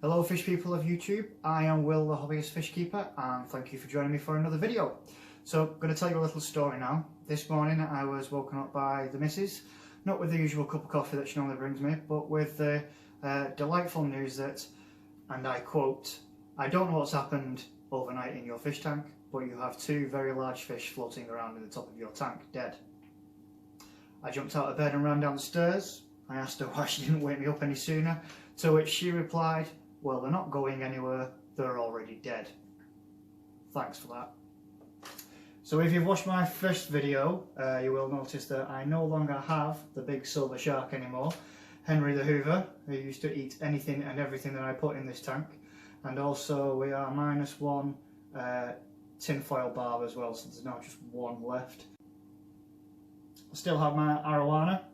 Hello fish people of YouTube, I am Will the Hobbyist Fish Keeper and thank you for joining me for another video. So I'm going to tell you a little story now. This morning I was woken up by the missus, not with the usual cup of coffee that she normally brings me, but with the delightful news that, and I quote, "I don't know what's happened overnight in your fish tank, but you have two very large fish floating around in the top of your tank, dead." I jumped out of bed and ran down the stairs. I asked her why she didn't wake me up any sooner, to which she replied, "Well, they're not going anywhere, they're already dead." Thanks for that. So if you've watched my first video, you will notice that I no longer have the big silver shark anymore, Henry the Hoover, who used to eat anything and everything that I put in this tank. And also we are -1 tinfoil barb as well, so there's now just one left. I still have my arowana.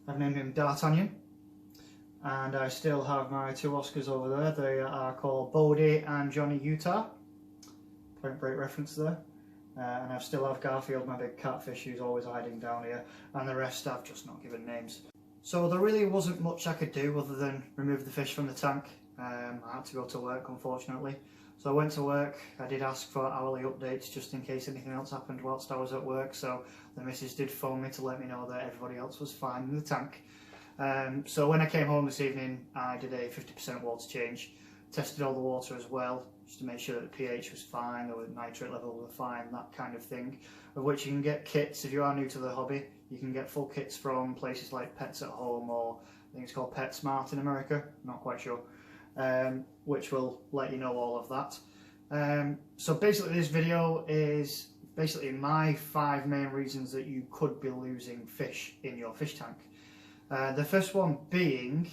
I've named him D'Artagnan. And I still have my two Oscars over there. They are called Bodie and Johnny Utah. Point Break reference there. And I still have Garfield, my big catfish, who's always hiding down here. And the rest I've just not given names. So there really wasn't much I could do other than remove the fish from the tank. I had to go to work, unfortunately. So I went to work. I did ask for hourly updates just in case anything else happened whilst I was at work. So the missus did phone me to let me know that everybody else was fine in the tank. So when I came home this evening, I did a 50% water change, tested all the water as well, just to make sure that the pH was fine, the nitrate level was fine, that kind of thing, of which you can get kits. If you are new to the hobby, you can get full kits from places like Pets at Home, or I think it's called PetSmart in America, not quite sure, which will let you know all of that. So basically this video is basically my 5 main reasons that you could be losing fish in your fish tank. The first one being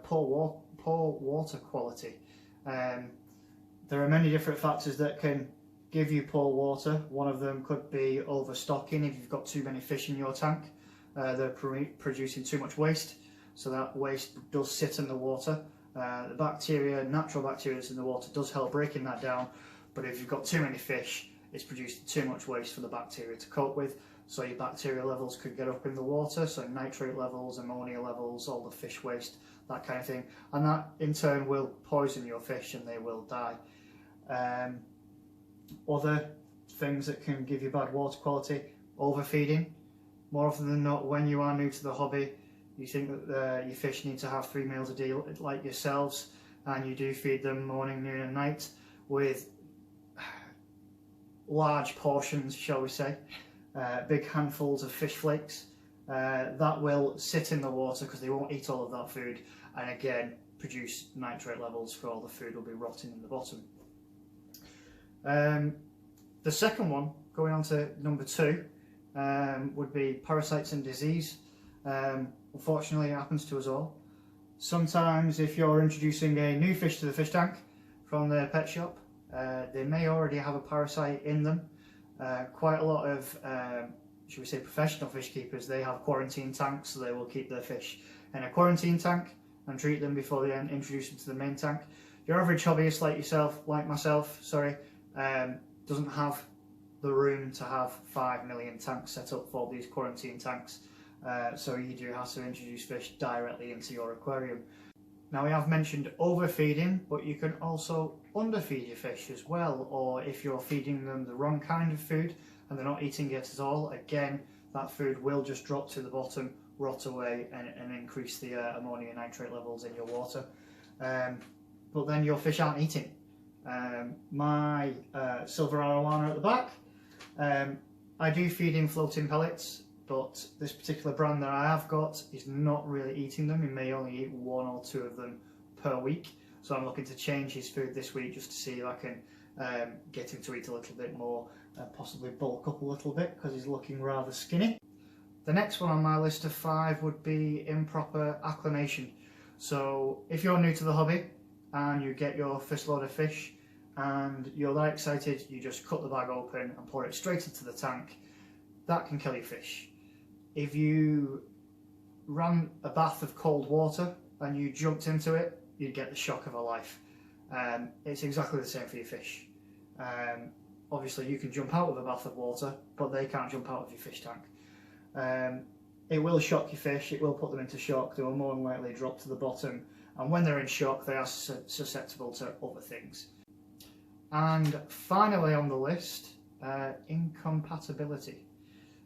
poor water quality. There are many different factors that can give you poor water. One of them could be overstocking. If you've got too many fish in your tank, they're producing too much waste, so that waste does sit in the water. The bacteria, natural bacteria that's in the water, does help breaking that down, but if you've got too many fish, it's producing too much waste for the bacteria to cope with. So your bacteria levels could get up in the water, so nitrate levels, ammonia levels, all the fish waste, that kind of thing. And that in turn will poison your fish and they will die. Other things that can give you bad water quality, overfeeding. More often than not, when you are new to the hobby, you think that your fish need to have 3 meals a day like yourselves, and you do feed them morning, noon and night with large portions, shall we say. Big handfuls of fish flakes that will sit in the water because they won't eat all of that food, and again produce nitrate levels for all the food will be rotting in the bottom. The second one, going on to number 2, would be parasites and disease. Unfortunately it happens to us all. Sometimes if you're introducing a new fish to the fish tank from the pet shop, they may already have a parasite in them. Quite a lot of, should we say, professional fish keepers, they have quarantine tanks, so they will keep their fish in a quarantine tank and treat them before they introduce them to the main tank. Your average hobbyist like myself, doesn't have the room to have 5 million tanks set up for these quarantine tanks, so you do have to introduce fish directly into your aquarium. Now we have mentioned overfeeding, but you can also underfeed your fish as well, or if you're feeding them the wrong kind of food and they're not eating it at all, again that food will just drop to the bottom, rot away and increase the ammonia and nitrate levels in your water. But then your fish aren't eating. My silver arowana at the back, I do feed him floating pellets, but this particular brand that I have got is not really eating them. He may only eat 1 or 2 of them per week, so I'm looking to change his food this week just to see if I can get him to eat a little bit more and possibly bulk up a little bit because he's looking rather skinny. The next one on my list of 5 would be improper acclimation. So if you're new to the hobby and you get your first load of fish and you're that excited, you just cut the bag open and pour it straight into the tank, that can kill your fish. If you ran a bath of cold water and you jumped into it, you'd get the shock of a life. It's exactly the same for your fish. Obviously you can jump out of a bath of water, but they can't jump out of your fish tank. It will shock your fish, it will put them into shock, they will more than likely drop to the bottom and when they're in shock they are susceptible to other things. And finally on the list, incompatibility.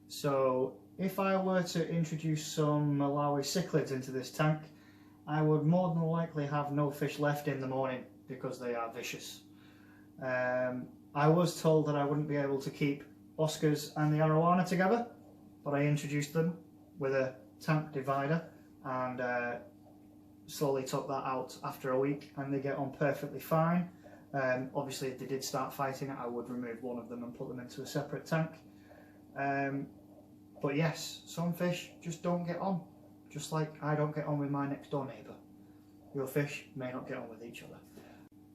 So if I were to introduce some Malawi cichlids into this tank, I would more than likely have no fish left in the morning because they are vicious. I was told that I wouldn't be able to keep Oscars and the arowana together, but I introduced them with a tank divider and slowly took that out after a week, and they get on perfectly fine. Obviously if they did start fighting, I would remove one of them and put them into a separate tank. But yes, some fish just don't get on, just like I don't get on with my next door neighbour. Your fish may not get on with each other.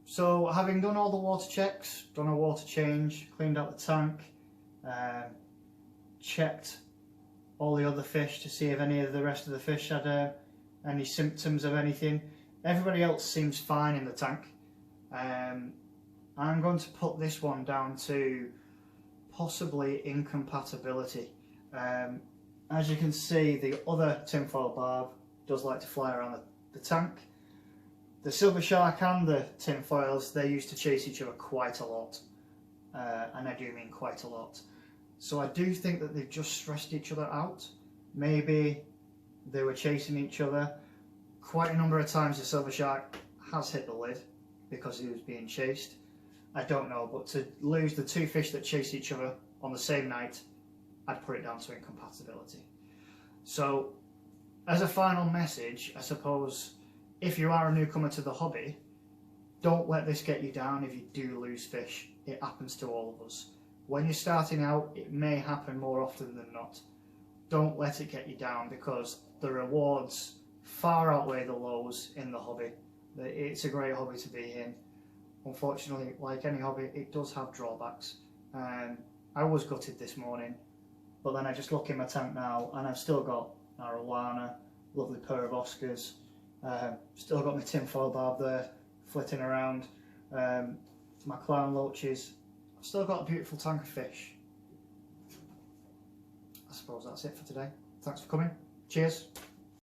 So having done all the water checks, done a water change, cleaned out the tank, checked all the other fish to see if any of the rest of the fish had any symptoms of anything. Everybody else seems fine in the tank. I'm going to put this one down to possibly incompatibility. As you can see, the other tinfoil barb does like to fly around the tank. The silver shark and the tinfoils, they used to chase each other quite a lot, and I do mean quite a lot. So I do think that they've just stressed each other out. Maybe they were chasing each other. Quite a number of times the silver shark has hit the lid because he was being chased. I don't know, but to lose the two fish that chase each other on the same night, I'd put it down to incompatibility. So as a final message, I suppose, if you are a newcomer to the hobby, don't let this get you down if you do lose fish. It happens to all of us. When you're starting out, it may happen more often than not. Don't let it get you down, because the rewards far outweigh the lows in the hobby. It's a great hobby to be in. Unfortunately, like any hobby, it does have drawbacks. I was gutted this morning, but then I just look in my tank now and I've still got arowana, lovely pair of Oscars, still got my tinfoil barb there flitting around, my clown loaches. I've still got a beautiful tank of fish. I suppose that's it for today. Thanks for coming. Cheers.